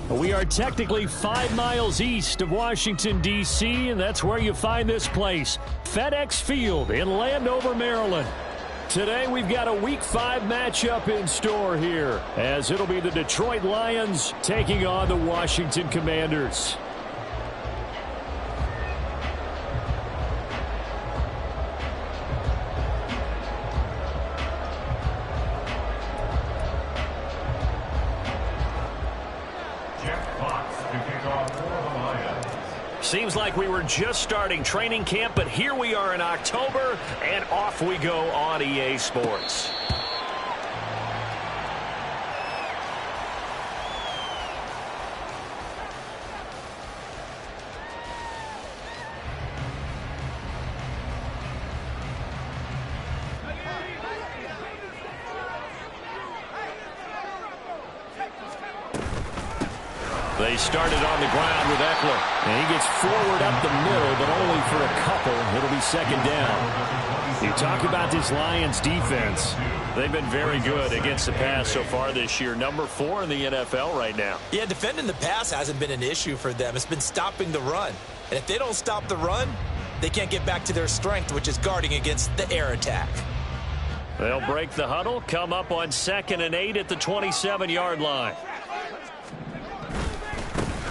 We are technically 5 miles east of Washington, D.C., and that's where you find this place, FedEx Field in Landover, Maryland. Today we've got a Week 5 matchup in store here, as it'll be the Detroit Lions taking on the Washington Commanders. Seems like we were just starting training camp, but here we are in October, and off we go on EA Sports. They started on the ground with Eckler. And he gets forward up the middle, but only for a couple. It'll be second down. You talk about this Lions defense. They've been very good against the pass so far this year. Number 4 in the NFL right now. Yeah, defending the pass hasn't been an issue for them. It's been stopping the run. And if they don't stop the run, they can't get back to their strength, which is guarding against the air attack. They'll break the huddle, come up on 2nd and 8 at the 27-yard line.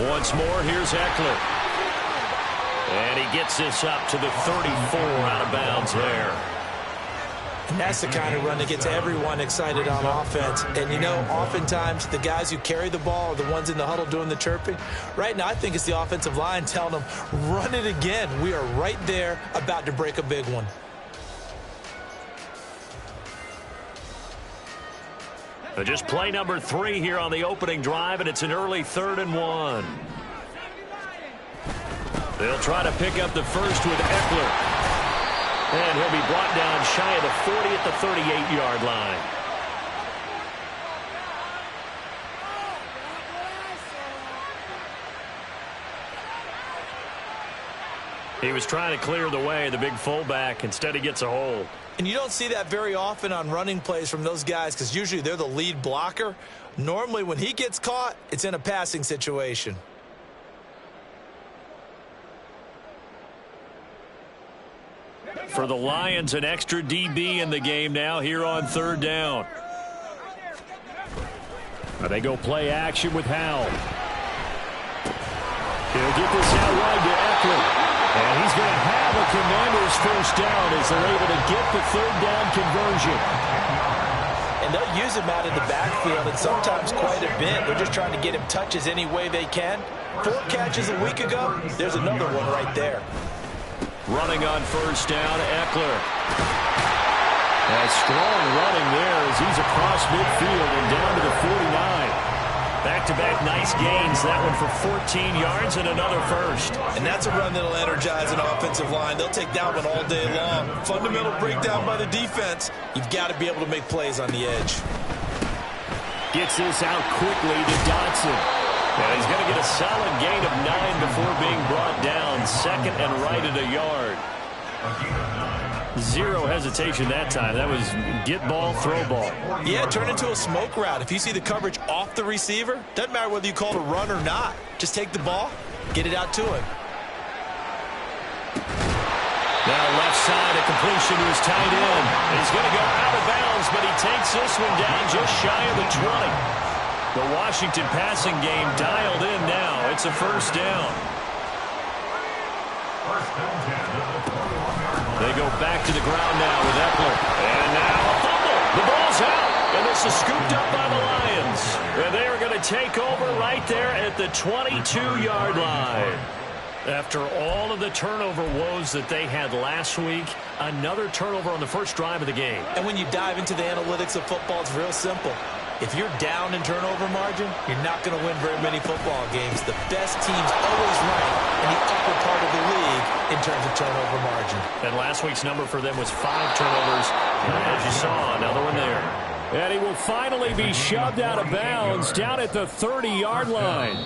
Once more, here's Eckler. And he gets this up to the 34 out of bounds there. And that's the kind of run that gets everyone excited on offense. And, you know, oftentimes the guys who carry the ball are the ones in the huddle doing the chirping. Right now, I think it's the offensive line telling them, run it again. We are right there about to break a big one. Just play number 3 here on the opening drive, and it's an early 3rd and 1. They'll try to pick up the first with Eckler. And he'll be brought down shy of the 40 at the 38-yard line. He was trying to clear the way, the big fullback. Instead, he gets a hold. And you don't see that very often on running plays from those guys because usually they're the lead blocker. Normally, when he gets caught, it's in a passing situation. For the Lions, an extra DB in the game now here on 3rd down. They go play action with Howell. He'll get this out wide to Eckler. And he's going to have a Commanders first down as they're able to get the 3rd down conversion. And they'll use him out in the backfield, and sometimes quite a bit. They're just trying to get him touches any way they can. 4 catches a week ago, there's another one right there. Running on first down, Eckler. A strong running there as he's across midfield and down to the 49. Back-to-back nice gains. That one for 14 yards and another first. And that's a run that'll energize an offensive line. They'll take that one all day long. Fundamental breakdown by the defense. You've got to be able to make plays on the edge. Gets this out quickly to Dotson. And he's going to get a solid gain of 9 before being brought down. 2nd and right at a yard. Zero hesitation that time. That was get ball, throw ball. Yeah, turn into a smoke route. If you see the coverage off the receiver, doesn't matter whether you call it a run or not. Just take the ball, get it out to him. Now left side, a completion to his tight end. He's going to go out of bounds, but he takes this one down just shy of the 20. The Washington passing game dialed in now. It's a first down. They go back to the ground now with Eckler. And now a fumble. The ball's out. And this is scooped up by the Lions. And they are going to take over right there at the 22-yard line. After all of the turnover woes that they had last week, another turnover on the first drive of the game. And when you dive into the analytics of football, it's real simple. If you're down in turnover margin, you're not going to win very many football games. The best teams always rank in the upper part of the league in terms of turnover margin. And last week's number for them was 5 turnovers. And as you saw, another one there. And he will finally be shoved out of bounds down at the 30-yard line.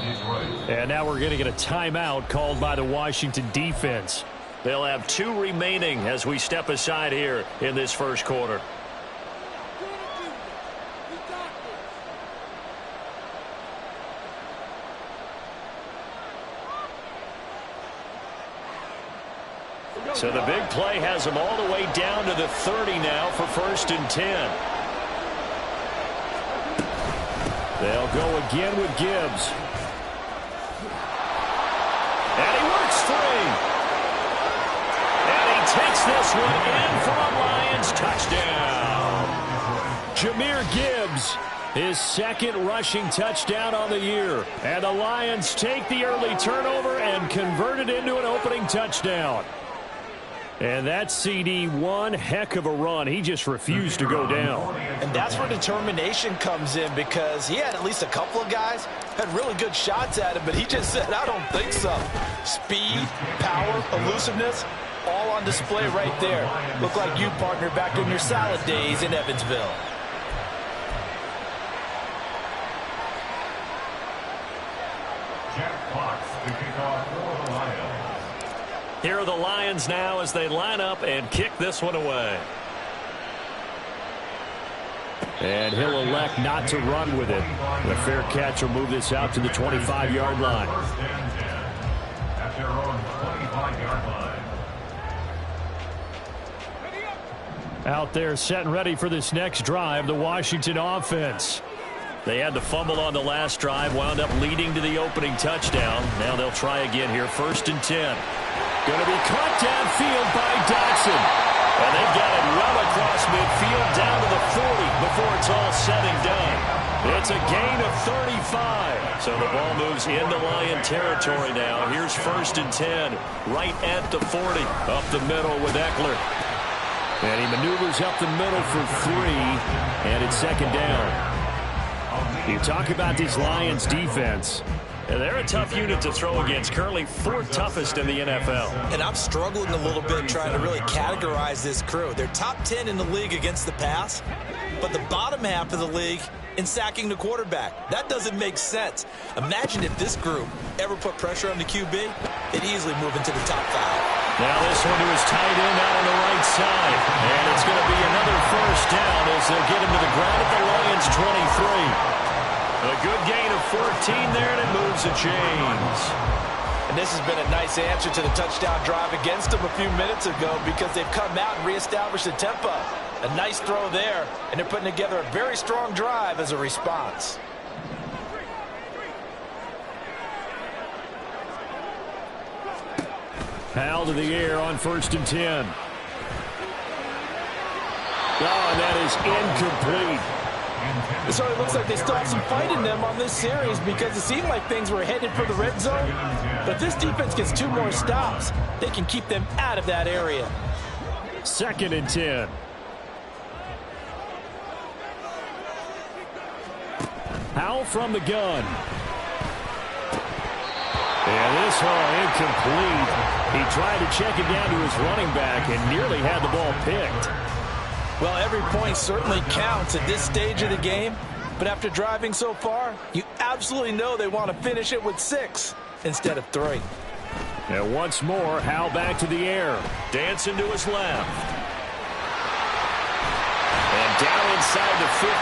And now we're going to get a timeout called by the Washington defense. They'll have 2 remaining as we step aside here in this first quarter. So the big play has them all the way down to the 30 now for 1st and 10. They'll go again with Gibbs. And he works free. And he takes this one in for a Lions touchdown. Jahmyr Gibbs, his 2nd rushing touchdown on the year. And the Lions take the early turnover and convert it into an opening touchdown. And that CD, one heck of a run. He just refused to go down. And that's where determination comes in, because he had at least a couple of guys had really good shots at him, but he just said, I don't think so. Speed, power, elusiveness, all on display right there. Look like you, partner, back in your salad days in Evansville. Here are the Lions now as they line up and kick this one away. And he'll elect not to run with it. The fair catch will move this out to the 25-yard line. Out there set and ready for this next drive, the Washington offense. They had the fumble on the last drive, wound up leading to the opening touchdown. Now they'll try again here, 1st and 10. Going to be caught downfield by Dotson. And they've got it well across midfield down to the 40 before it's all said and done. It's a gain of 35. So the ball moves into Lion territory now. Here's 1st and 10, right at the 40. Up the middle with Eckler. And he maneuvers up the middle for 3, and it's 2nd down. You talk about this Lions defense. They're a tough unit to throw against, currently 4th toughest in the NFL. And I'm struggling a little bit trying to really categorize this crew. They're top 10 in the league against the pass, but the bottom half of the league in sacking the quarterback. That doesn't make sense. Imagine if this group ever put pressure on the QB, they'd easily move into the top 5. Now this one to his tight end out on the right side. And it's going to be another 1st down as they'll get him to the ground at the Lions 23. A good gain of 14 there, and it moves the chains. And this has been a nice answer to the touchdown drive against them a few minutes ago, because they've come out and reestablished the tempo. A nice throw there, and they're putting together a very strong drive as a response. Powell to the air on 1st and 10. Oh, and that is incomplete. So it looks like they still have some fight in them on this series, because it seemed like things were headed for the red zone. But if this defense gets 2 more stops, they can keep them out of that area. 2nd and 10. Powell from the gun. And this one incomplete. He tried to check it down to his running back and nearly had the ball picked. Well, every point certainly counts at this stage of the game. But after driving so far, you absolutely know they want to finish it with 6 instead of 3. And once more, Howell back to the air. Dancing to his left. And down inside the 15,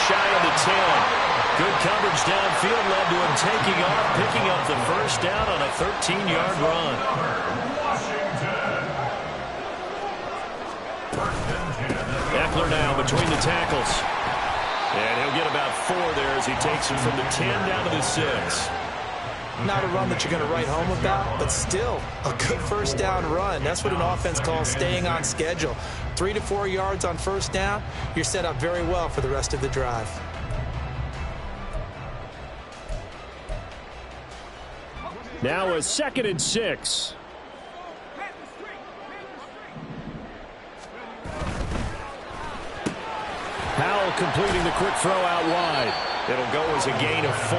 shy of the 10. Good coverage downfield led to him taking off, picking up the 1st down on a 13-yard run. Eckler now between the tackles. And he'll get about 4 there as he takes it from the 10 down to the 6. Not a run that you're going to write home about, but still a good 1st down run. That's what an offense calls staying on schedule. 3 to 4 yards on 1st down, you're set up very well for the rest of the drive. Now a 2nd and 6. Powell completing the quick throw out wide. It'll go as a gain of 4.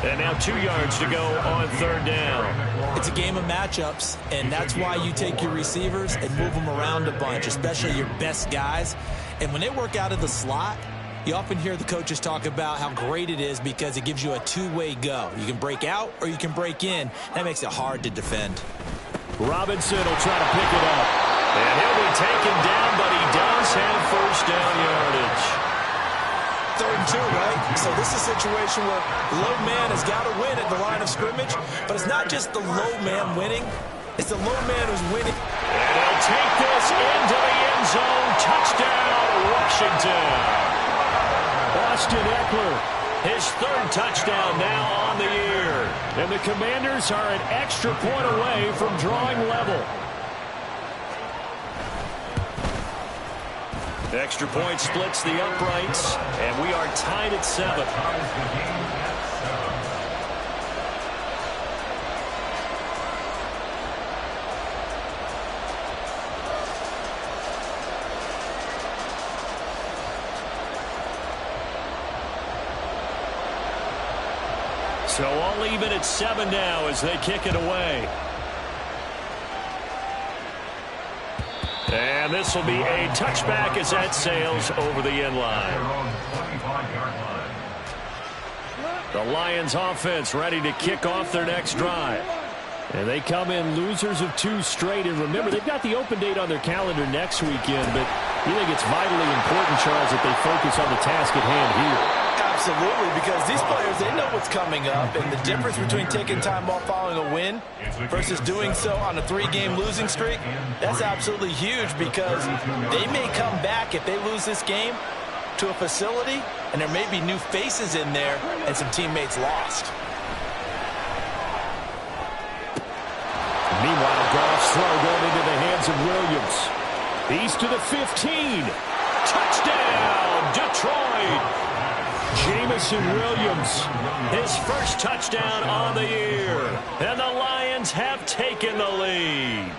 And now 2 yards to go on 3rd down. It's a game of matchups, and that's why you take your receivers and move them around a bunch, especially your best guys. And when they work out of the slot, you often hear the coaches talk about how great it is because it gives you a 2-way go. You can break out or you can break in. That makes it hard to defend. Robinson will try to pick it up. And he'll be taken down, but he does have 1st down yardage. 3rd and 2, right? So this is a situation where low man has got to win at the line of scrimmage, but it's not just the low man winning. It's the low man who's winning. And take this into the end zone. Touchdown, Washington. Austin Eckler, his third touchdown now on the year. And the Commanders are an extra point away from drawing level. Extra point splits the uprights, and we are tied at 7. So all even at 7 now as they kick it away. And this will be a touchback as that sails over the end line. The Lions offense ready to kick off their next drive. And they come in losers of 2 straight. And remember, they've got the open date on their calendar next weekend. But you think it's vitally important, Charles, that they focus on the task at hand here. Absolutely, because these players, they know what's coming up, and the difference between taking time off following a win versus doing so on a 3-game losing streak, that's absolutely huge, because they may come back if they lose this game to a facility, and there may be new faces in there and some teammates lost. Meanwhile, Goff's throw going into the hands of Williams. He's to the 15. Touchdown, Detroit. Jamison Williams, his first touchdown on the year. And the Lions have taken the lead.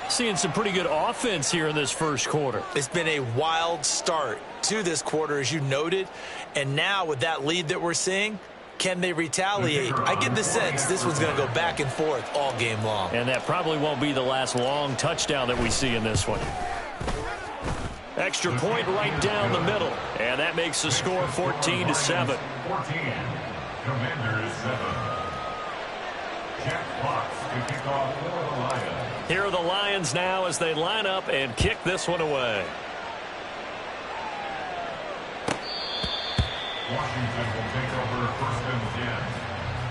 Seeing some pretty good offense here in this first quarter. It's been a wild start to this quarter, as you noted. And now with that lead that we're seeing, can they retaliate? I get the sense this one's going to go back and forth all game long. And that probably won't be the last long touchdown that we see in this one. Extra point right down the middle. And that makes the score 14-7. 14. Commanders 7. Jack Fox to kick off for the Lions. Here are the Lions now as they line up and kick this one away. Washington will take over 1st and 10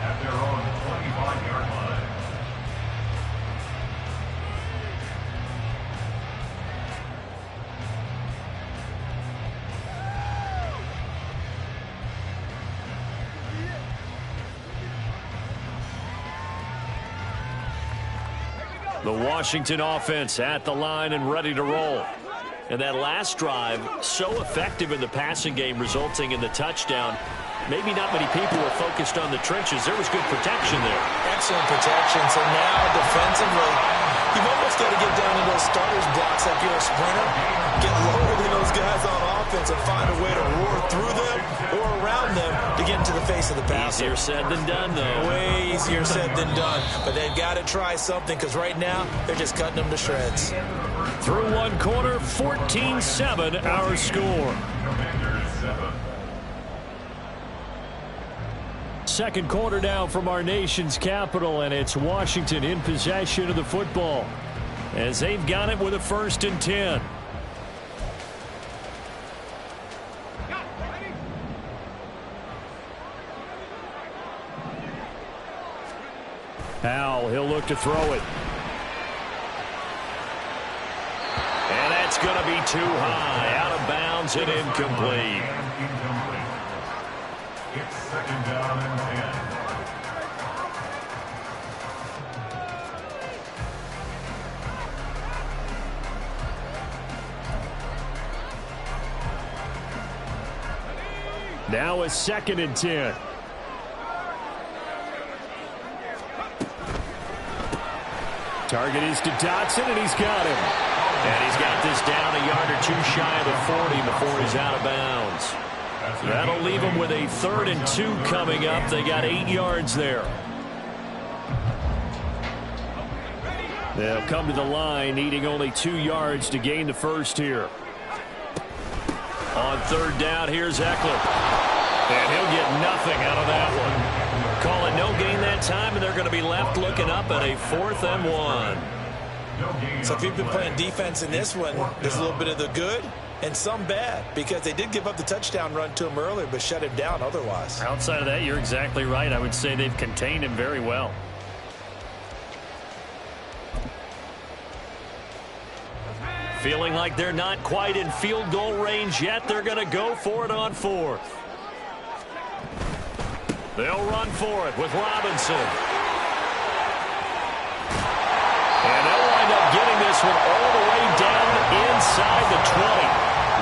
at their own 25-yard line. The Washington offense at the line and ready to roll. And that last drive, so effective in the passing game, resulting in the touchdown. Maybe not many people were focused on the trenches. There was good protection there. Excellent protection. So now defensively, you've almost got to get down to those starters blocks like you're a sprinter. Get lower than those guys on offense and find a way to roar through them or around them to get into the face of the passer. Easier said than done, though. Way easier said than done. But they've got to try something, because right now they're just cutting them to shreds. Through one quarter, 14-7 our score. Second quarter now from our nation's capital, and it's Washington in possession of the football as they've got it with a 1st and 10. Powell, he'll look to throw it. And that's going to be too high. Out of bounds and incomplete. It's 2nd down and 10. Now a 2nd and 10. Target is to Dotson, and he's got him. And he's got this down a yard or 2 shy of the 40 before he's out of bounds. That'll leave them with a 3rd and 2 coming up. They got 8 yards there. They'll come to the line, needing only 2 yards to gain the first here. On 3rd down, here's Eckler. And he'll get nothing out of that one. Call it no gain that time, and they're going to be left looking up at a 4th and 1. So if you've been playing defense in this one, there's a little bit of the good and some bad, because they did give up the touchdown run to him earlier, but shut him down otherwise. Outside of that, you're exactly right. I would say they've contained him very well. Feeling like they're not quite in field goal range yet. They're going to go for it on fourth. They'll run for it with Robinson. And they'll wind up getting this one all the way down inside the 20.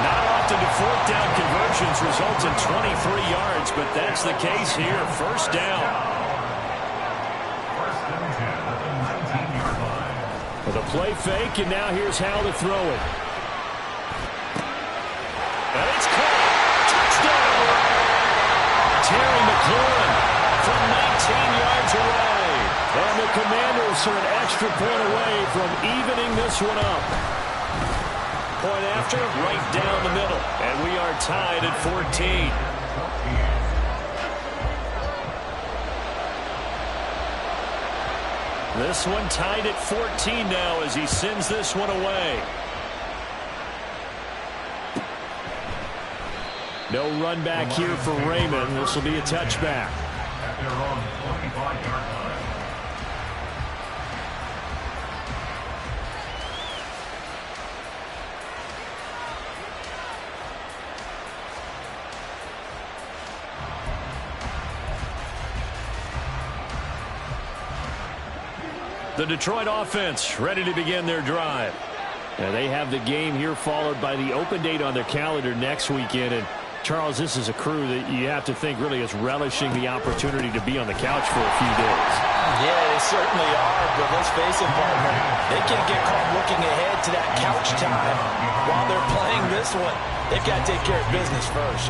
Not often do fourth down conversions result in 23 yards, but that's the case here. First down. First and 10 at the 19-yard line. With a play fake, and now here's how to throw it. And it's caught. Touchdown. Terry McLaurin from 19 yards away. And the Commanders are an extra point away from evening this one up. Point after, right down the middle. And we are tied at 14. This one tied at 14 now as he sends this one away. No run back here for Raymond. This will be a touchback. At their own 25-yard line. The Detroit offense ready to begin their drive. Now they have the game here followed by the open date on their calendar next weekend. And Charles, this is a crew that you have to think really is relishing the opportunity to be on the couch for a few days. Yeah, they certainly are, but let's face it, partner, they can't get caught looking ahead to that couch time while they're playing this one. They've got to take care of business first.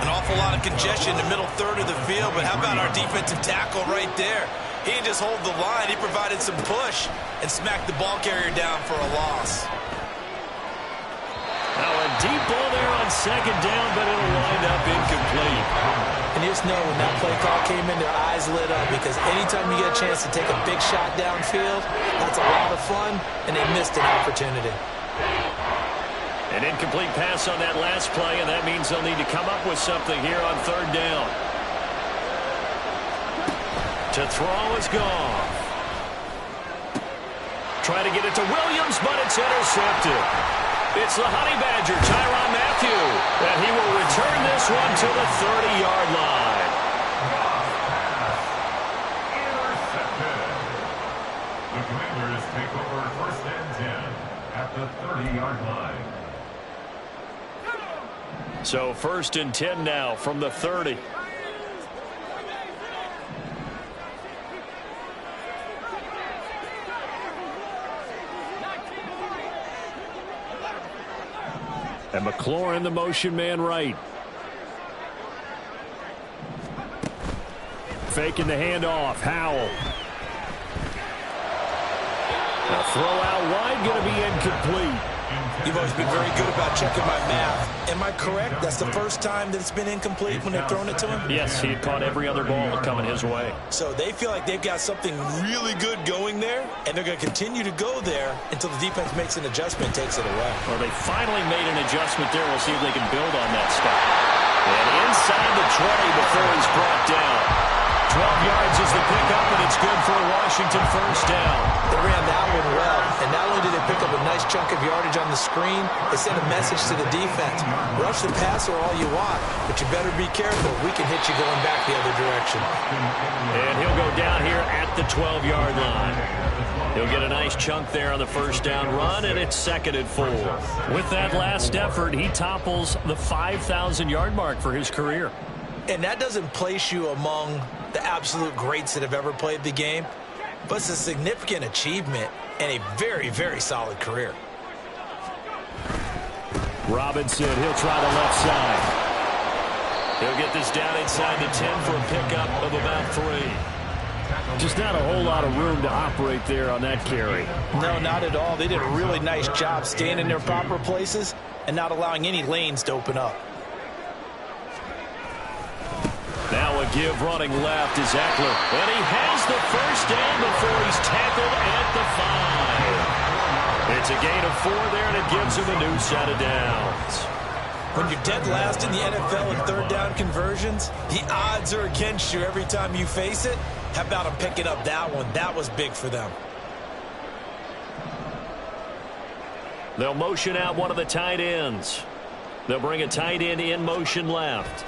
An awful lot of congestion in the middle third of the field, but how about our defensive tackle right there? He didn't just hold the line, he provided some push and smacked the ball carrier down for a loss. Now a deep ball there on second down, but it'll wind up incomplete. And you just know when that play call came in, their eyes lit up because anytime you get a chance to take a big shot downfield, that's a lot of fun, and they missed an opportunity. An incomplete pass on that last play, and that means they'll need to come up with something here on third down. To throw is gone. Try to get it to Williams, but it's intercepted. It's the Honey Badger, Tyrann Mathieu, and he will return this one to the 30-yard line. Intercepted. The Commanders take over first and 10 at the 30-yard line. So first and 10 now from the 30. And McLaurin, the motion man right. Faking the handoff. Howell. A throw out wide, going to be incomplete. You've always been very good about checking my math. Am I correct? That's the first time that it's been incomplete when they've thrown it to him? Yes, he had caught every other ball coming his way. So they feel like they've got something really good going there, and they're going to continue to go there until the defense makes an adjustment and takes it away. Well, they finally made an adjustment there. We'll see if they can build on that stuff. And inside the 20 before he's brought down. 12 yards is the pickup, and it's good for a Washington first down. They ran that one well, and not only did they pick up a nice chunk of yardage on the screen, they sent a message to the defense. Rush the passer all you want, but you better be careful. We can hit you going back the other direction. And he'll go down here at the 12-yard line. He'll get a nice chunk there on the first down run, and it's 2nd and 4. With that last effort, he topples the 5,000-yard mark for his career. And that doesn't place you among the absolute greats that have ever played the game, but it's a significant achievement and a very, very solid career. Robinson, he'll try the left side. He'll get this down inside the 10 for a pickup of about 3. Just not a whole lot of room to operate there on that carry. No, not at all. They did a really nice job staying in their proper places and not allowing any lanes to open up. Now a give running left is Eckler. And he has the first down before he's tackled at the 5. It's a gain of 4 there, and it gives him a new set of downs. When you're dead last in the NFL in third down conversions, the odds are against you every time you face it. How about him picking up that one? That was big for them. They'll motion out one of the tight ends. They'll bring a tight end in motion left.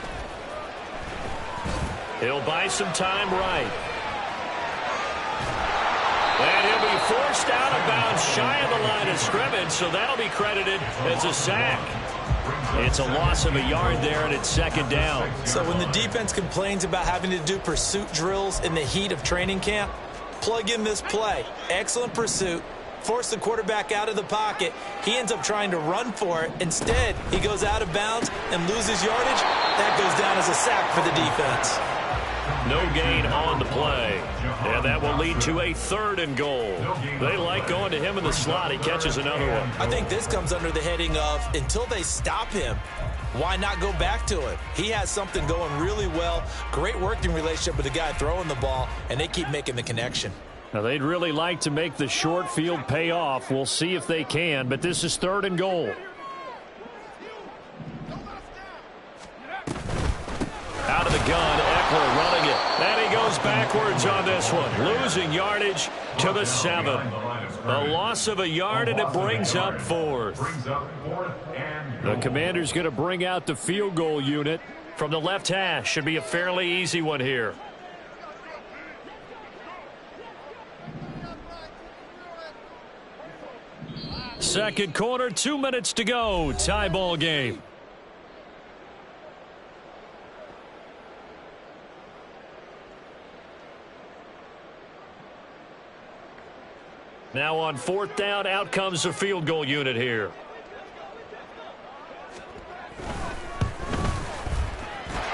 He'll buy some time right. And he'll be forced out of bounds shy of the line of scrimmage, so that'll be credited as a sack. It's a loss of a yard there, and it's second down. So when the defense complains about having to do pursuit drills in the heat of training camp, plug in this play. Excellent pursuit. Force the quarterback out of the pocket. He ends up trying to run for it. Instead, he goes out of bounds and loses yardage. That goes down as a sack for the defense. No gain on the play. And that will lead to a 3rd and goal. They like going to him in the slot. He catches another one. I think this comes under the heading of until they stop him, why not go back to him? He has something going really well. Great working relationship with the guy throwing the ball, and they keep making the connection. Now, they'd really like to make the short field pay off. We'll see if they can, but this is 3rd and goal. Out of the gun, Eckler running it. And he goes backwards on this one, losing yardage to the 7. A loss of a yard, and it brings up 4th. The Commander's going to bring out the field goal unit from the left hash. Should be a fairly easy one here. Second quarter, 2 minutes to go. Tie ball game. Now on 4th down, out comes the field goal unit here.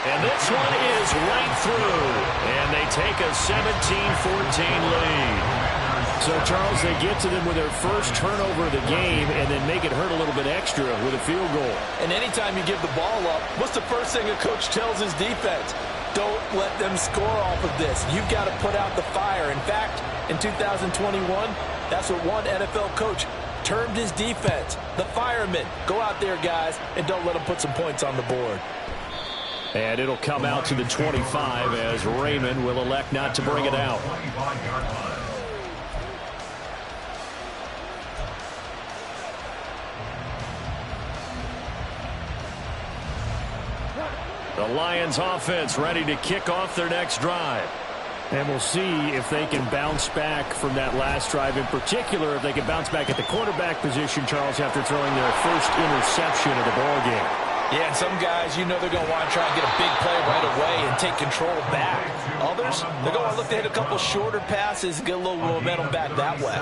And this one is right through. And they take a 17-14 lead. So, Charles, they get to them with their first turnover of the game and then make it hurt a little bit extra with a field goal. And anytime you give the ball up, what's the first thing a coach tells his defense? Don't let them score off of this. You've got to put out the fire. In fact, in 2021, that's what one NFL coach termed his defense. The firemen. Go out there, guys, and don't let them put some points on the board. And it'll come out to the 25 as Raymond will elect not to bring it out. The Lions offense ready to kick off their next drive. And we'll see if they can bounce back from that last drive. In particular, if they can bounce back at the quarterback position, Charles, after throwing their first interception of the ballgame. Yeah, and some guys, you know they're going to want to try and get a big play right away and take control back. Others, they're going to look to hit a couple shorter passes and get a little momentum back that way.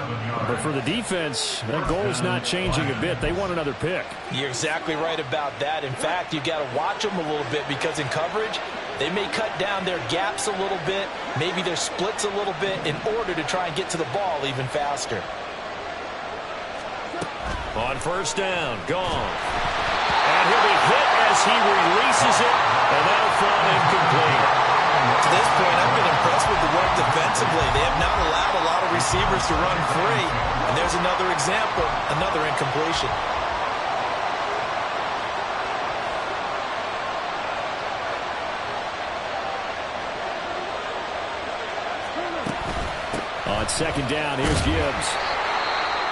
But for the defense, that goal's not changing a bit. They want another pick. You're exactly right about that. In fact, you've got to watch them a little bit because in coverage, they may cut down their gaps a little bit, maybe their splits a little bit in order to try and get to the ball even faster. On 1st down, gone. And he'll be hit as he releases it, and that'll fall incomplete. To this point, I've been impressed with the work defensively. They have not allowed a lot of receivers to run free. And there's another example, another incompletion. On 2nd down, here's Gibbs.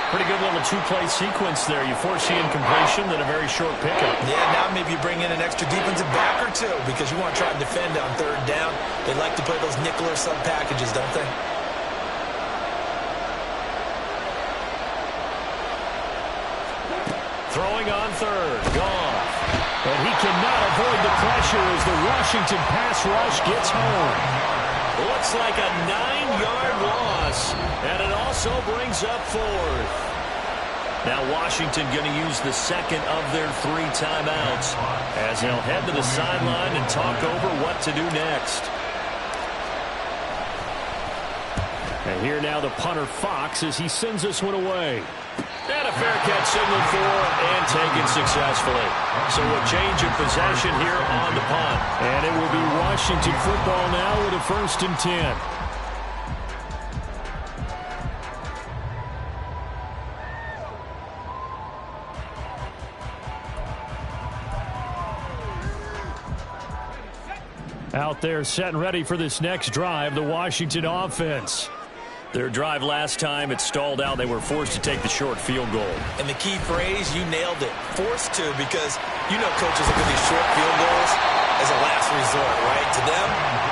Pretty good little two-play sequence there. You force the incompletion, then a very short pickup. Yeah, now maybe you bring in an extra defensive back or two because you want to try and defend on 3rd down. They like to play those nickel or sub packages, don't they? Throwing on 3rd, gone. And he cannot avoid the pressure as the Washington pass rush gets home. Looks like a 9-yard loss, and it also brings up 4th. Now Washington going to use the 2nd of their 3 timeouts as they'll head to the sideline and talk over what to do next. And here now the punter Fox as he sends this one away. And a fair catch signaled for and taken successfully. So a change of possession here on the punt. And it will be Washington football now with a 1st and 10. Out there set and ready for this next drive, the Washington offense. Their drive last time, it stalled out. They were forced to take the short field goal. And the key phrase, you nailed it. Forced to, because you know coaches look at these short field goals as a last resort, right? To them,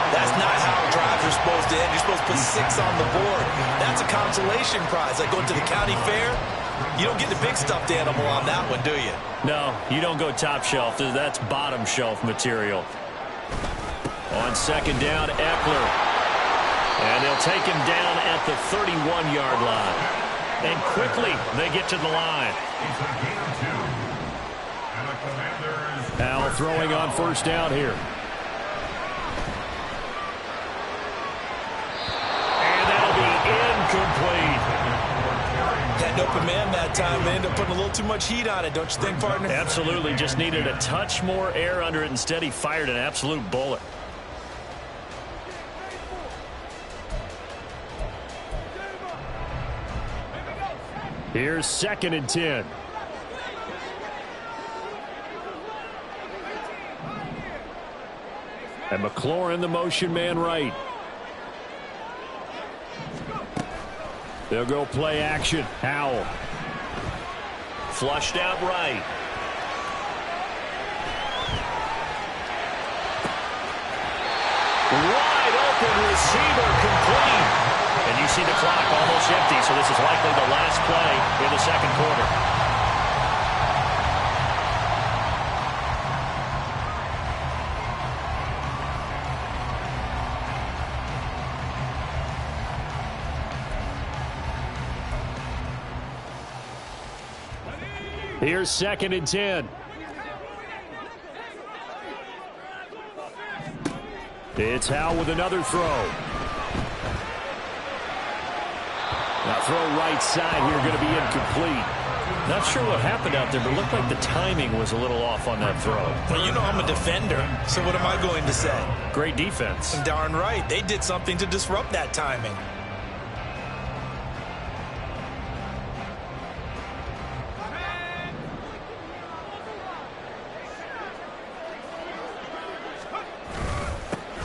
that's not how drives are supposed to end. You're supposed to put 6 on the board. That's a consolation prize. Like going to the county fair, you don't get the big stuffed animal on that one, do you? No, you don't go top shelf. That's bottom shelf material. On second down, Eckler. And they'll take him down at the 31-yard line. And quickly, they get to the line. Now throwing on first down here. And that'll be incomplete. Had open man that time. They ended up putting a little too much heat on it, don't you think, partner? Absolutely. Just needed a touch more air under it. Instead, he fired an absolute bullet. Here's 2nd and 10. And McLaurin, the motion man right. They'll go play action. Howell. Flushed out right. Wide open receiver complete. And you see the clock almost empty, so this is likely the last play in the second quarter. Here's 2nd and 10. It's Howell with another throw. Now throw right side here, going to be incomplete. Not sure what happened out there, but it looked like the timing was a little off on that throw. Well, you know I'm a defender, so what am I going to say? Great defense. Darn right. They did something to disrupt that timing.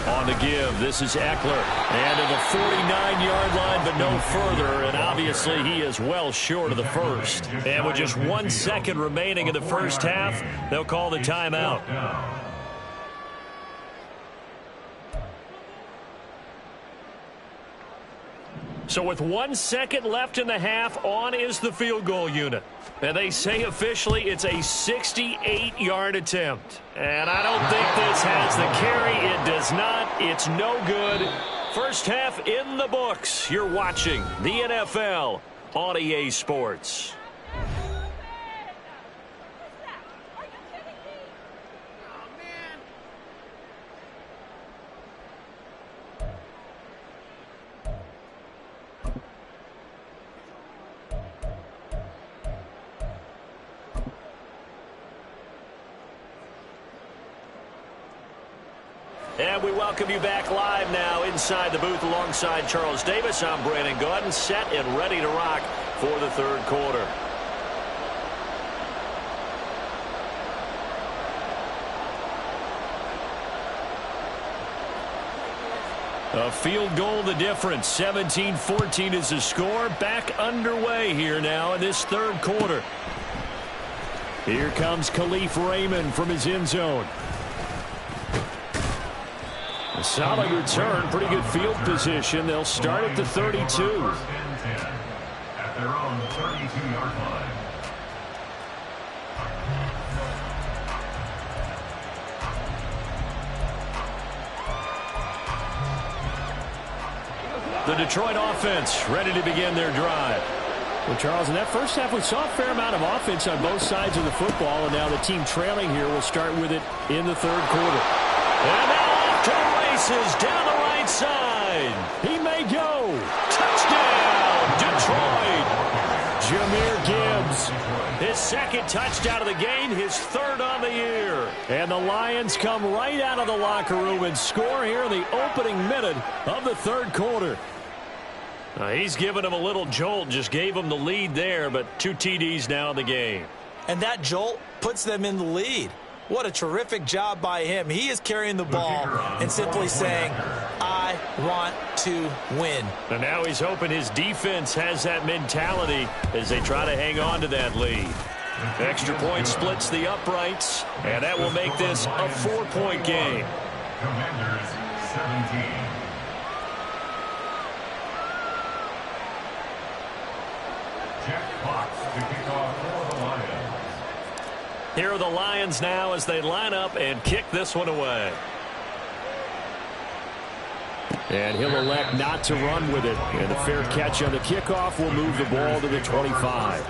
On the give, this is Eckler. And to the 49-yard line, but no further. And obviously, he is well short of the first. And with just 1 second remaining in the first half, they'll call the timeout. So with 1 second left in the half, on is the field goal unit. And they say officially it's a 68-yard attempt. And I don't think this has the carry. It does not. It's no good. First half in the books. You're watching the NFL on EA Sports. And we welcome you back live now inside the booth alongside Charles Davis. I'm Brandon Gordon, set and ready to rock for the third quarter. A field goal the difference. 17-14 is the score. Back underway here now in this third quarter. Here comes Khalif Raymond from his end zone. A solid return, pretty good field position. They'll start at the 32. At their own 32-yard line. The Detroit offense ready to begin their drive. Well, Charles, in that first half, we saw a fair amount of offense on both sides of the football, and now the team trailing here will start with it in the third quarter. And now off to the races down the right side. He may go. Touchdown, Detroit. Jahmyr Gibbs, his second touchdown of the game, his third on the year. And the Lions come right out of the locker room and score here in the opening minute of the third quarter. He's given him a little jolt, just gave him the lead there, but 2 TDs now in the game. And that jolt puts them in the lead. What a terrific job by him. He is carrying the ball and simply saying, I want to win. And now he's hoping his defense has that mentality as they try to hang on to that lead. Extra point splits the uprights, and that will make this a 4-point game. Commanders 17. Jack Fox to kick off for the Lions. Here are the Lions now as they line up and kick this one away. And he'll elect not to run with it. And the fair catch on the kickoff will move the ball to the 25.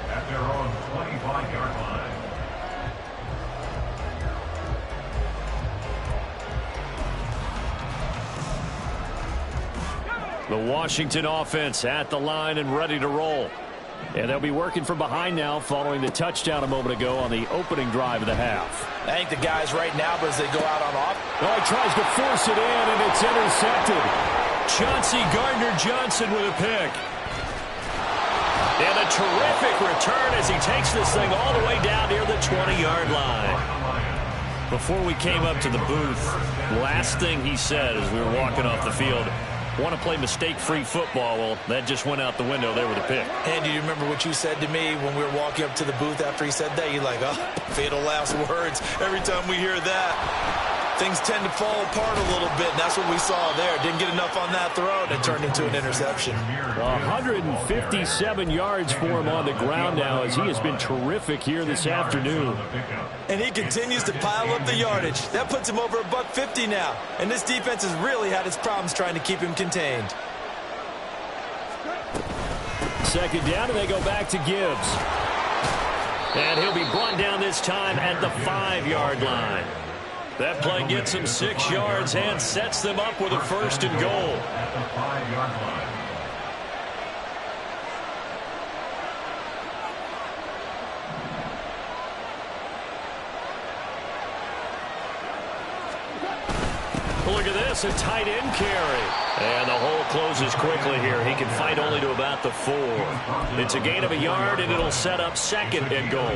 At their own 25-yard line. The Washington offense at the line and ready to roll. And they'll be working from behind now following the touchdown a moment ago on the opening drive of the half. I think the guys right now, but as they go out on off. Oh, he tries to force it in, and it's intercepted. Chauncey Gardner-Johnson with a pick. And a terrific return as he takes this thing all the way down near the 20-yard line. Before we came up to the booth, last thing he said as we were walking off the field, want to play mistake-free football. Well, that just went out the window there with a pick. And do you remember what you said to me when we were walking up to the booth after he said that? You're like, oh, fatal last words. Every time we hear that, things tend to fall apart a little bit. And that's what we saw there. Didn't get enough on that throw, and it turned into an interception. 157 yards for him on the ground now as he has been terrific here this afternoon. And he continues to pile up the yardage. That puts him over $150 now. And this defense has really had its problems trying to keep him contained. Second down, and they go back to Gibbs. And he'll be brought down this time at the 5-yard line. That play gets him 6 yards and sets them up with a 1st and goal. At the 5-yard line. Look at this, a tight end carry. And the hole closes quickly here. He can fight only to about the 4. It's a gain of a yard, and it'll set up 2nd and goal.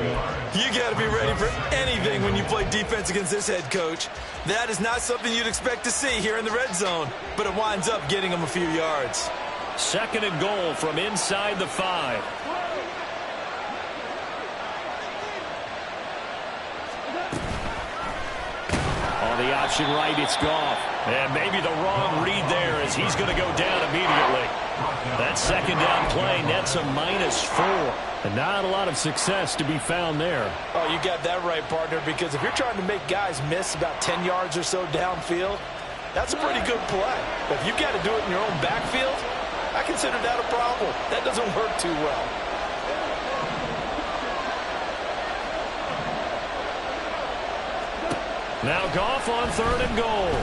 You got to be ready for anything when you play defense against this head coach. That is not something you'd expect to see here in the red zone, but it winds up getting him a few yards. 2nd and goal from inside the 5. On the option right, it's Goff. And maybe the wrong read there as he's going to go down immediately. That 2nd down play nets a -4. And not a lot of success to be found there. Oh, you got that right, partner, because if you're trying to make guys miss about 10 yards or so downfield, that's a pretty good play. But if you've got to do it in your own backfield, I consider that a problem. That doesn't work too well. Now Goff on 3rd and goal.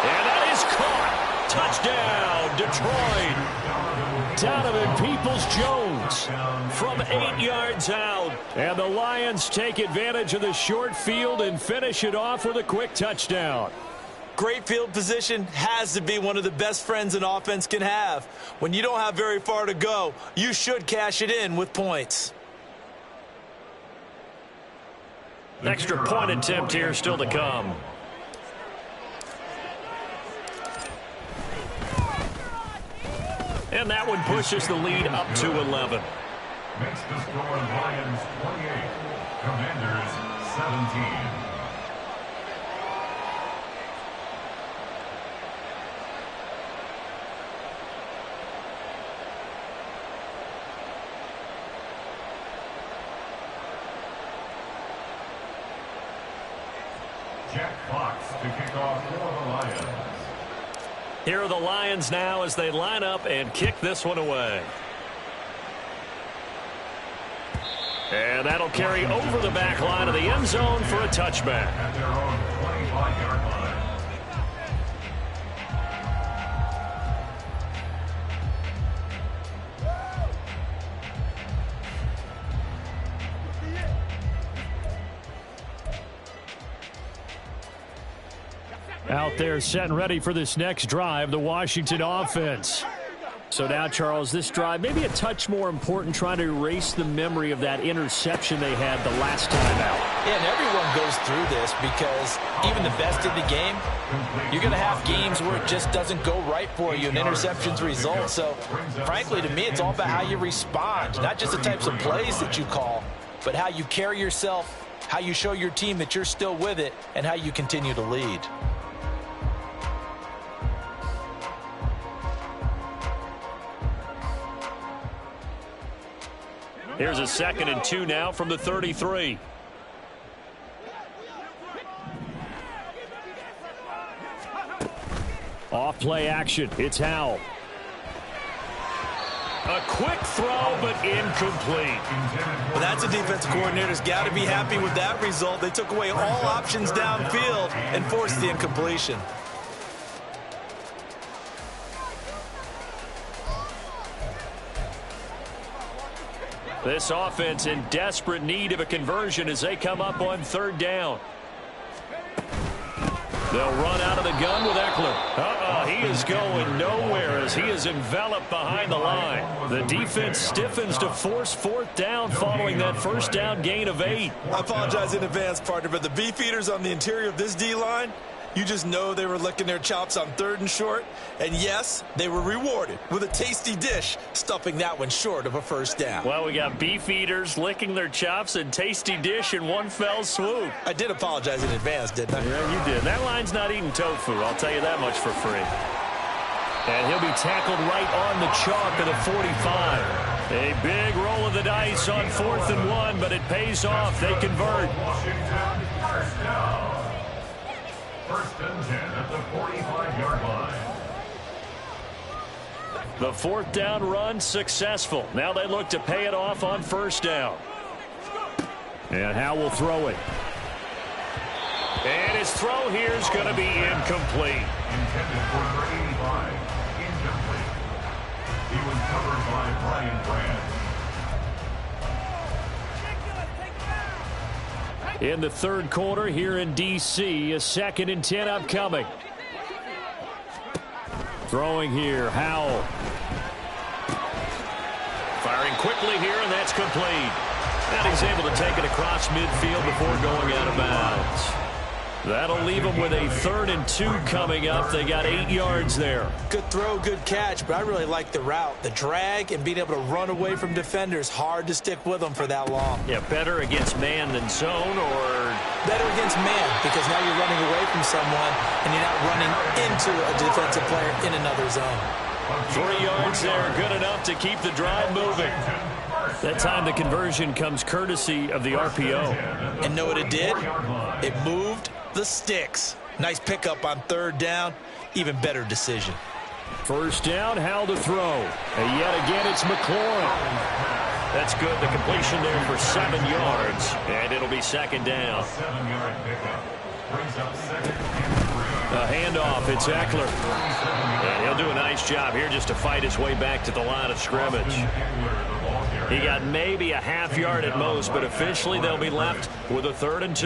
And that is caught. Touchdown, Detroit. Donovan Peoples-Jones from 8 yards out. And the Lions take advantage of the short field and finish it off with a quick touchdown. Great field position has to be one of the best friends an offense can have. When you don't have very far to go, you should cash it in with points. Extra point attempt here still to come. And that one pushes the lead up to 11. Makes the score Lions 28, Commanders 17. Jack Fox to kick off for the Lions. Here are the Lions now as they line up and kick this one away. And that'll carry over the back line of the end zone for a touchback. At their own 25-yard line. Out there set and ready for this next drive, the Washington offense. So now, Charles, this drive maybe a touch more important, trying to erase the memory of that interception they had the last time out. Yeah, and everyone goes through this because even the best in the game, you're going to have games where it just doesn't go right for you and interceptions result. So, frankly, to me, it's all about how you respond, not just the types of plays that you call, but how you carry yourself, how you show your team that you're still with it, and how you continue to lead. Here's a 2nd and 2 now from the 33. Off play action. It's Howell. A quick throw, but incomplete. Well, that's a defensive coordinator's got to be happy with that result. They took away all options downfield and forced the incompletion. This offense in desperate need of a conversion as they come up on 3rd down. They'll run out of the gun with Eckler. He is going nowhere as he is enveloped behind the line. The defense stiffens to force 4th down following that 1st down gain of 8. I apologize in advance, partner, but the beefeaters on the interior of this D-line, you just know they were licking their chops on 3rd and short. And yes, they were rewarded with a tasty dish, stuffing that one short of a 1st down. Well, we got beef eaters licking their chops and tasty dish in one fell swoop. I did apologize in advance, didn't I? Yeah, you did. That line's not eating tofu, I'll tell you that much for free. And he'll be tackled right on the chalk of the 45. A big roll of the dice on 4th and 1, but it pays off. They convert. Washington, 1st down. 1st and 10 at the 45-yard line. The 4th down run successful. Now they look to pay it off on 1st down. And Howell will throw it. And his throw here is going to be incomplete. Intended for number 85. Incomplete. He was covered by Brian Grant. In the 3rd quarter here in D.C., a 2nd and 10 upcoming. Throwing here, Howell. Firing quickly here, and that's complete. And he's able to take it across midfield before going out of bounds. That'll leave them with a 3rd and 2 coming up. They got 8 yards there. Good throw, good catch, but I really like the route. The drag and being able to run away from defenders, hard to stick with them for that long. Yeah, better against man than zone, or better against man, because now you're running away from someone and you're not running into a defensive player in another zone. 3 yards there, good enough to keep the drive moving. That time the conversion comes courtesy of the RPO. And know what it did? It moved the sticks. Nice pickup on 3rd down. Even better decision. 1st down, Howell to throw. And yet again, it's McLaurin. That's good. The completion there for 7 yards. And it'll be 2nd down. 7-yard pickup. Brings up 2nd and 3. A handoff. It's Eckler. And he'll do a nice job here just to fight his way back to the line of scrimmage. He got maybe a half yard at most, but officially they'll be left with a 3rd and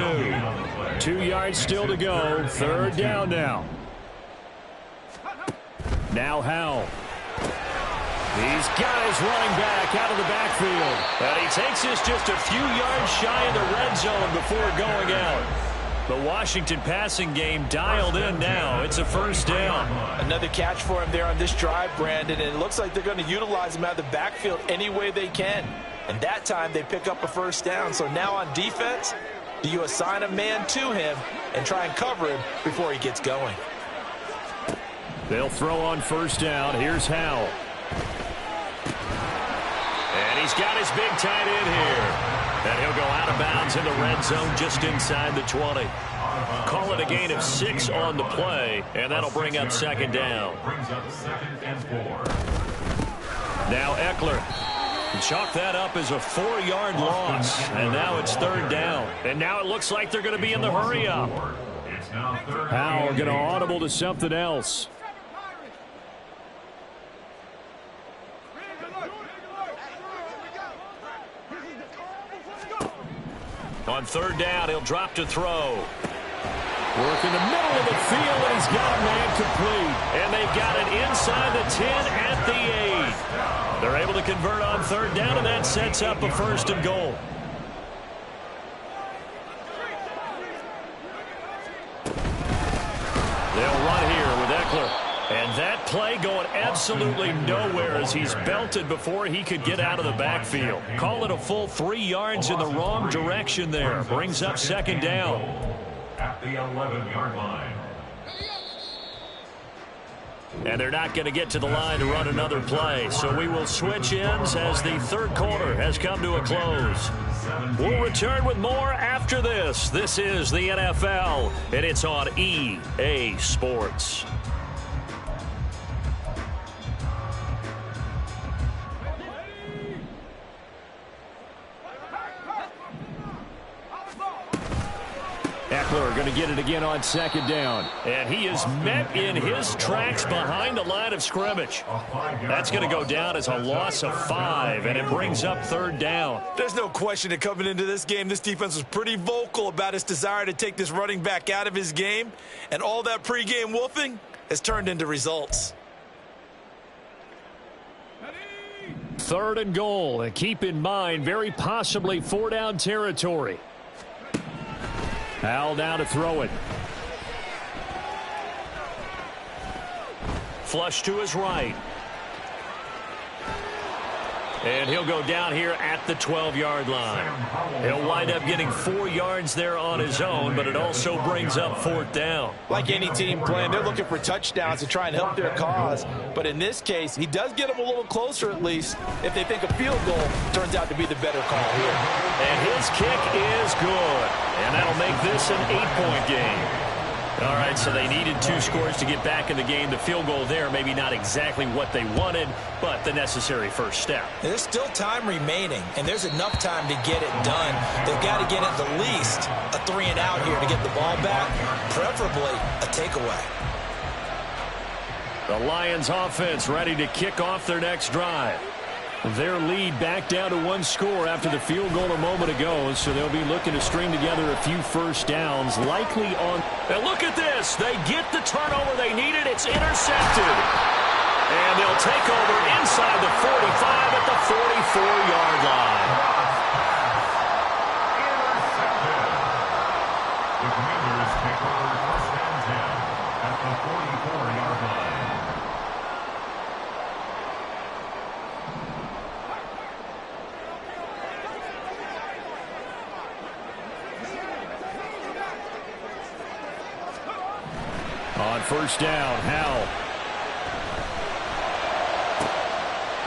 2. 2 yards still to go. 3rd down now. Now Howell. These guys running back out of the backfield. And he takes this just a few yards shy of the red zone before going out. The Washington passing game dialed in now. It's a 1st down. Another catch for him there on this drive, Brandon, and it looks like they're going to utilize him out of the backfield any way they can. And that time they pick up a 1st down. So now on defense, do you assign a man to him and try and cover him before he gets going? They'll throw on 1st down. Here's Howell. And he's got his big tight end here. And he'll go out of bounds in the red zone just inside the 20. Call it a gain of 6 on the play, and that'll bring up 2nd down. Brings up 2nd and 4. Now Eckler. Chalk that up as a 4-yard loss, and now it's 3rd down. And now it looks like they're going to be in the hurry-up. Howell going to audible to something else. On 3rd down, he'll drop to throw. Work in the middle of the field, and he's got a man complete. And they got it inside the 10 at the 8. They're able to convert on third down, and that sets up a 1st and goal. They'll run here with Eckler. And that play going absolutely nowhere as he's belted before he could get out of the backfield. Call it a full 3 yards in the wrong direction there. Brings up 2nd down. At the 11-yard line. And they're not going to get to the line to run another play. So we will switch ends as the 3rd quarter has come to a close. We'll return with more after this. This is the NFL, and it's on EA Sports. Eckler going to get it again on 2nd down. And he is met in his tracks behind the line of scrimmage. That's going to go down as a loss of 5, and it brings up 3rd down. There's no question that coming into this game, this defense was pretty vocal about its desire to take this running back out of his game. And all that pregame wolfing has turned into results. 3rd and goal. And keep in mind, very possibly 4-down territory. Al now to throw it. Flush to his right. And he'll go down here at the 12-yard line. He'll wind up getting 4 yards there on his own, but it also brings up 4th down. Like any team playing, they're looking for touchdowns to try and help their cause. But in this case, he does get them a little closer at least if they think a field goal turns out to be the better call here. And his kick is good. And that'll make this an 8-point game. All right, so they needed 2 scores to get back in the game. The field goal there, maybe not exactly what they wanted, but the necessary first step. There's still time remaining, and there's enough time to get it done. They've got to get at the least a 3-and-out here to get the ball back, preferably a takeaway. The Lions offense ready to kick off their next drive. Their lead back down to 1 score after the field goal a moment ago, so they'll be looking to string together a few first downs, likely on... And look at this. They get the turnover they needed. It's intercepted. And they'll take over inside the 45 at the 44-yard line. The Commanders take over 1st and 10 at the 44-yard line. On 1st down, Howell.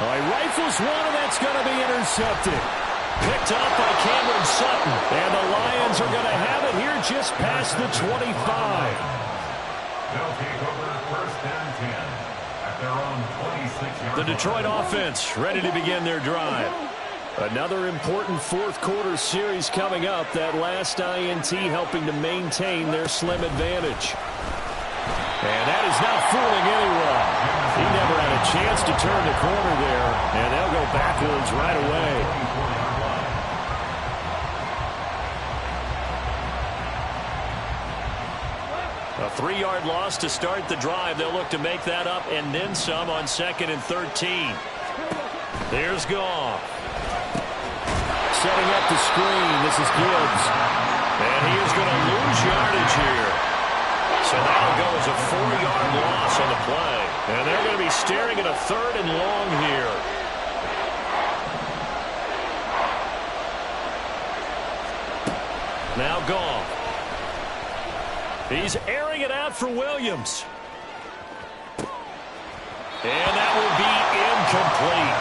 He rifles one, and that's going to be intercepted. Picked up by Cameron Sutton. And the Lions are going to have it here just past the 25. They'll take over 1st and 10 at their own 26-yard line. The Detroit offense ready to begin their drive. Another important 4th quarter series coming up. That last INT helping to maintain their slim advantage. And that is not fooling anyone. He never had a chance to turn the corner there, and they'll go backwards right away. A 3-yard loss to start the drive. They'll look to make that up and then some on 2nd and 13. There's Goff. Setting up the screen. This is Gibbs. And he is going to lose yardage here. So that'll go as a 4-yard loss on the play. And they're going to be staring at a 3rd and long here. Now Goff. He's airing it out for Williams. And that will be incomplete.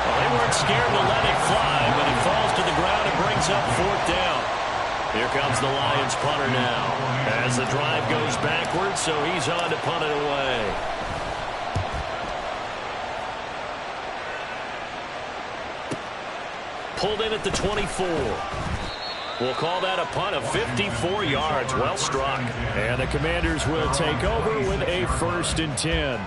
Well, they weren't scared to let it fly, but it falls to the ground and brings up 4th down. Here comes the Lions punter now as the drive goes backwards, so he's on to punt it away. Pulled in at the 24. We'll call that a punt of 54 yards. Well struck. And the Commanders will take over with a 1st and 10.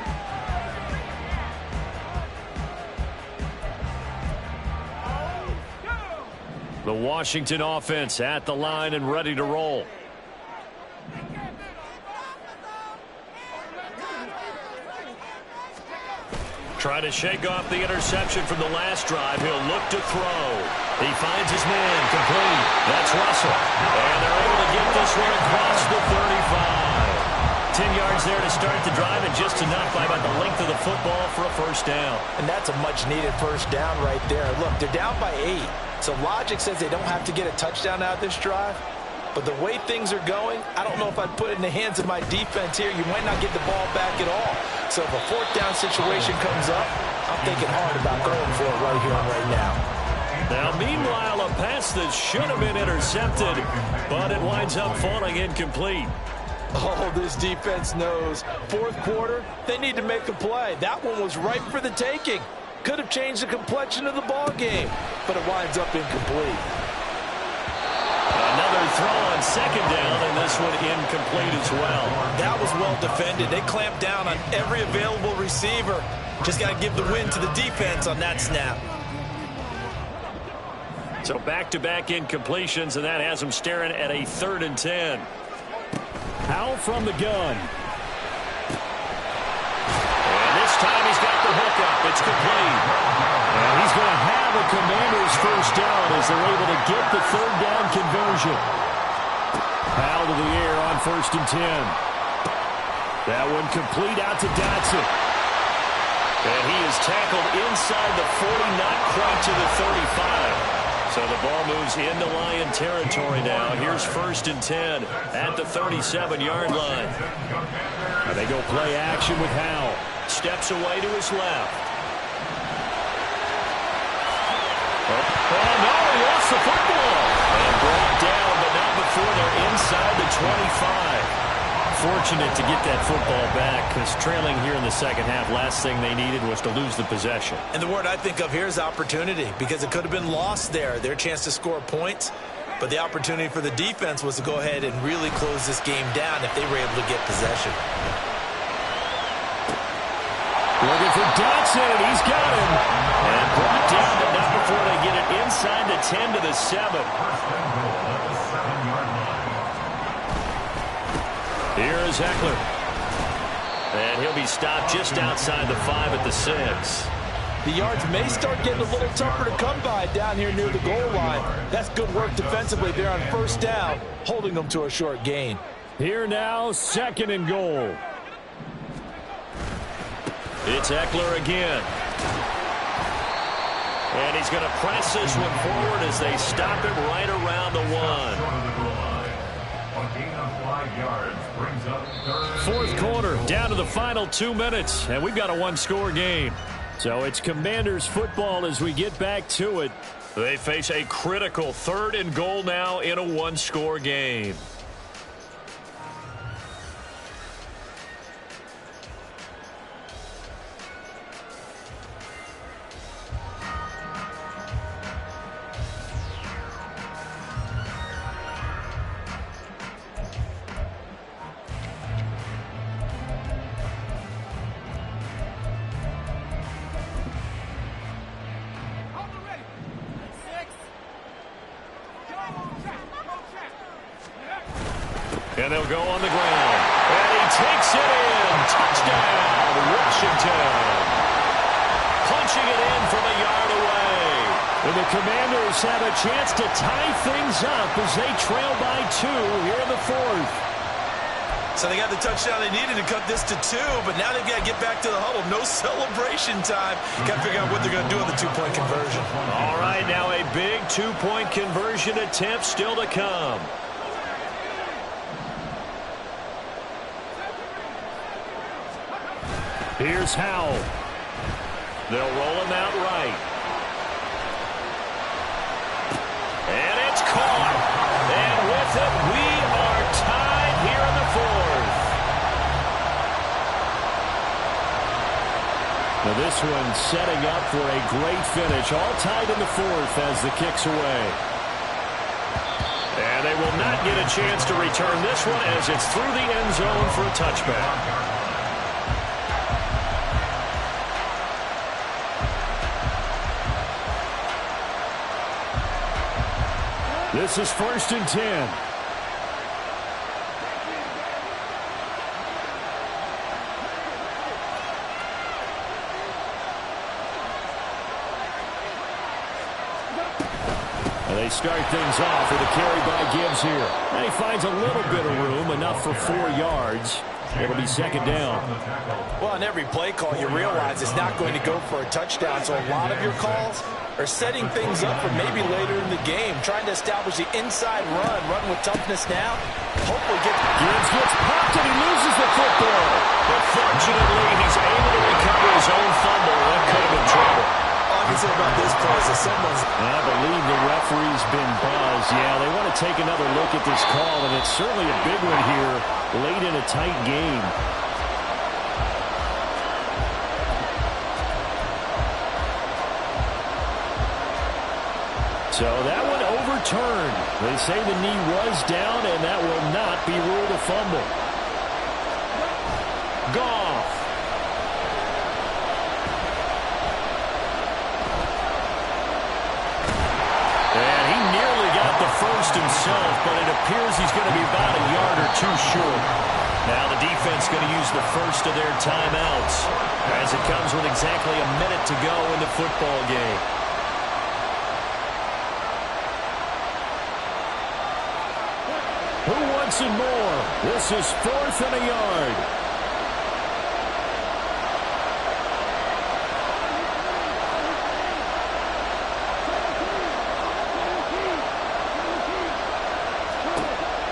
The Washington offense at the line and ready to roll. Trying to shake off the interception from the last drive. He'll look to throw. He finds his man, complete. That's Russell. And they're able to get this one across the 35. 10 yards there to start the drive, and just enough by about the length of the football for a first down. And that's a much-needed first down right there. Look, they're down by 8. So logic says they don't have to get a touchdown out of this drive. But the way things are going, I don't know if I'd put it in the hands of my defense here. You might not get the ball back at all. So if a fourth down situation comes up, I'm thinking hard about going for it right here and right now. Now, meanwhile, a pass that should have been intercepted, but it winds up falling incomplete. Oh, this defense knows. Fourth quarter, they need to make a play. That one was ripe for the taking. Could have changed the complexion of the ball game, but it winds up incomplete. Another throw on second down, and this one incomplete as well. That was well defended. They clamped down on every available receiver. Just got to give the win to the defense on that snap. So back-to-back incompletions, and that has them staring at a 3rd and 10. Howell from the gun. And this time he's got the hook up. It's complete. And he's going to have a Commanders first down as they're able to get the 3rd down conversion. Howell to the air on 1st and 10. That one complete out to Dotson. And he is tackled inside the 40, not quite to the 35. So the ball moves into Lion territory now. Here's 1st and 10 at the 37-yard line. And they go play action with Howell. Steps away to his left. Oh, no, he lost the football. And brought down, but not before they're inside the 25. Fortunate to get that football back, because trailing here in the second half, last thing they needed was to lose the possession. And the word I think of here is opportunity, because it could have been lost there. Their chance to score points, but the opportunity for the defense was to go ahead and really close this game down if they were able to get possession. Looking for Dotson, and he's got him. And brought down, but not before they get it inside the 10 to the 7. Here is Eckler. And he'll be stopped just outside the 5 at the 6. The yards may start getting a little tougher to come by down here near the goal line. That's good work defensively there on 1st down, holding them to a short gain. Here now, 2nd and goal. It's Eckler again. And he's going to press this one forward as they stop him right around the 1. 4th quarter, down to the final 2 minutes, and we've got a 1-score game. So it's Commanders football as we get back to it. They face a critical 3rd and goal now in a 1-score game. And they'll go on the ground. And he takes it in. Touchdown, Washington. Punching it in from a yard away. And the Commanders have a chance to tie things up as they trail by 2 here in the 4th. So they got the touchdown they needed to cut this to 2, but now they've got to get back to the huddle. No celebration time. Got to figure out what they're going to do on the 2-point conversion. All right, now a big 2-point conversion attempt still to come. Here's Howell. They'll roll him out right. And it's caught. And with it, we are tied here in the 4th. Now this one setting up for a great finish. All tied in the 4th as the kick's away. And they will not get a chance to return this one as it's through the end zone for a touchback. This is 1st and 10. And they start things off with a carry by Gibbs here. And he finds a little bit of room, enough for 4 yards. It'll be second down. Well, on every play call, you realize it's not going to go for a touchdown. So a lot of your calls are setting things up for maybe later in the game, trying to establish the inside run with toughness now. Hopefully Gibbs gets popped and he loses the football. But fortunately, he's able to recover his own fumble. That could have been trouble. All I can say about this play is that I believe the referee's been buzzed. Yeah, they want to take another look at this call, and it's certainly a big one here late in a tight game. So that one overturned. They say the knee was down, and that will not be ruled a fumble. Goff. And he nearly got the first himself, but it appears he's going to be about a yard or two short. Now the defense going to use the first of their timeouts as it comes with exactly a minute to go in the football game. Who wants it more? This is 4th and a yard.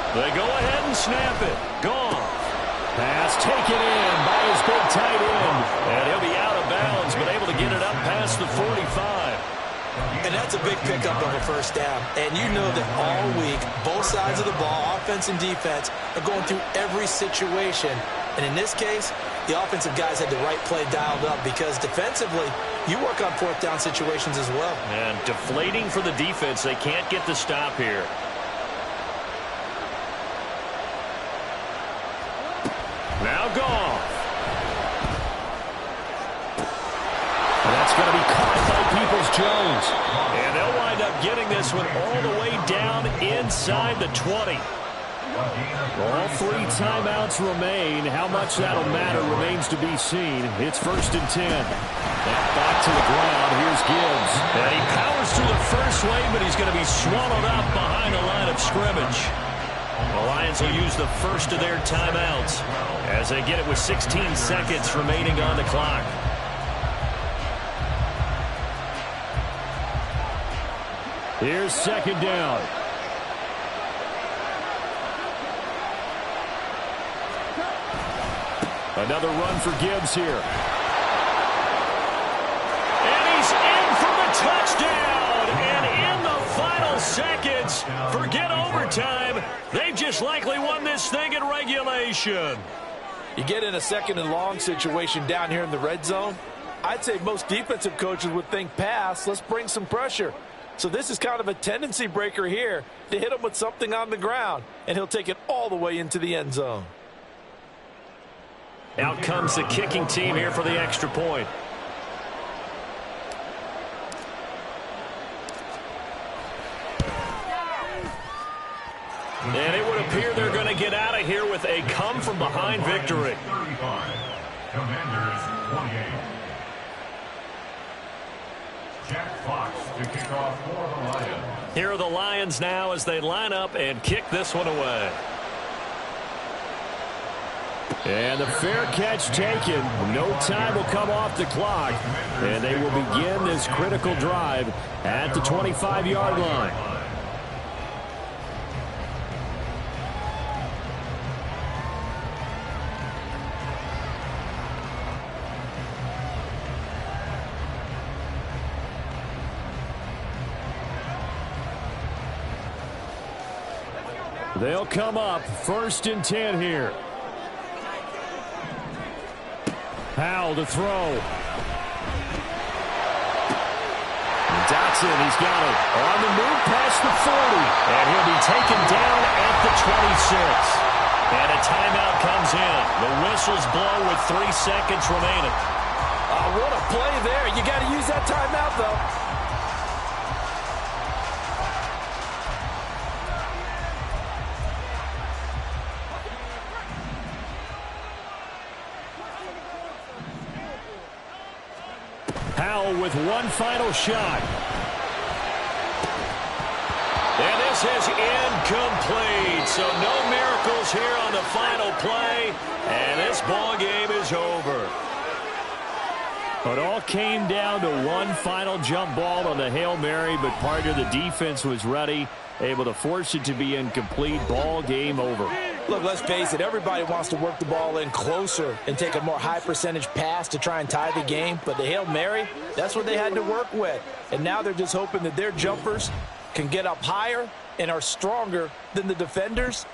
They go ahead and snap it. Gone. Pass taken in by his big tight end. And he'll be out of bounds, but able to get it up past the 45. And that's a big pickup of a first down. And you know that all week, both sides of the ball, offense and defense, are going through every situation. And in this case, the offensive guys had the right play dialed up because defensively, you work on 4th down situations as well. And deflating for the defense. They can't get the stop here. Now Goff. And that's going to be caught by Peoples-Jones. And they'll wind up getting this one all the way down inside the 20. All 3 timeouts remain. How much that'll matter remains to be seen. It's 1st and 10. Back to the ground. Here's Gibbs. And he powers through the first wave, but he's going to be swallowed up behind the line of scrimmage. The Lions will use the first of their timeouts as they get it with 16 seconds remaining on the clock. Here's second down. Another run for Gibbs here. And he's in for the touchdown. And in the final seconds, forget overtime. They've just likely won this thing in regulation. You get in a 2nd and long situation down here in the red zone. I'd say most defensive coaches would think pass. Let's bring some pressure. So this is kind of a tendency breaker here to hit him with something on the ground, and he'll take it all the way into the end zone. Out comes the kicking team here for the extra point. And it would appear they're going to get out of here with a come-from-behind victory. 35. Commanders 28. Jack Fox to kick off for the Lions. Here are the Lions now as they line up and kick this one away. And the fair catch taken. No time will come off the clock. And they will begin this critical drive at the 25-yard line. They'll come up 1st and 10 here. Powell to throw. Dotson, he's got it. On the move past the 40. And he'll be taken down at the 26. And a timeout comes in. The whistles blow with 3 seconds remaining. What a play there. You got to use that timeout, though. Powell with one final shot. This is incomplete. So no miracles here on the final play. And this ball game is over. It all came down to one final jump ball on the Hail Mary, but part of the defense was ready, able to force it to be incomplete. Ball game over. Look, let's face it, everybody wants to work the ball in closer and take a more high percentage pass to try and tie the game. But the Hail Mary, that's what they had to work with. And now they're just hoping that their jumpers can get up higher and are stronger than the defenders.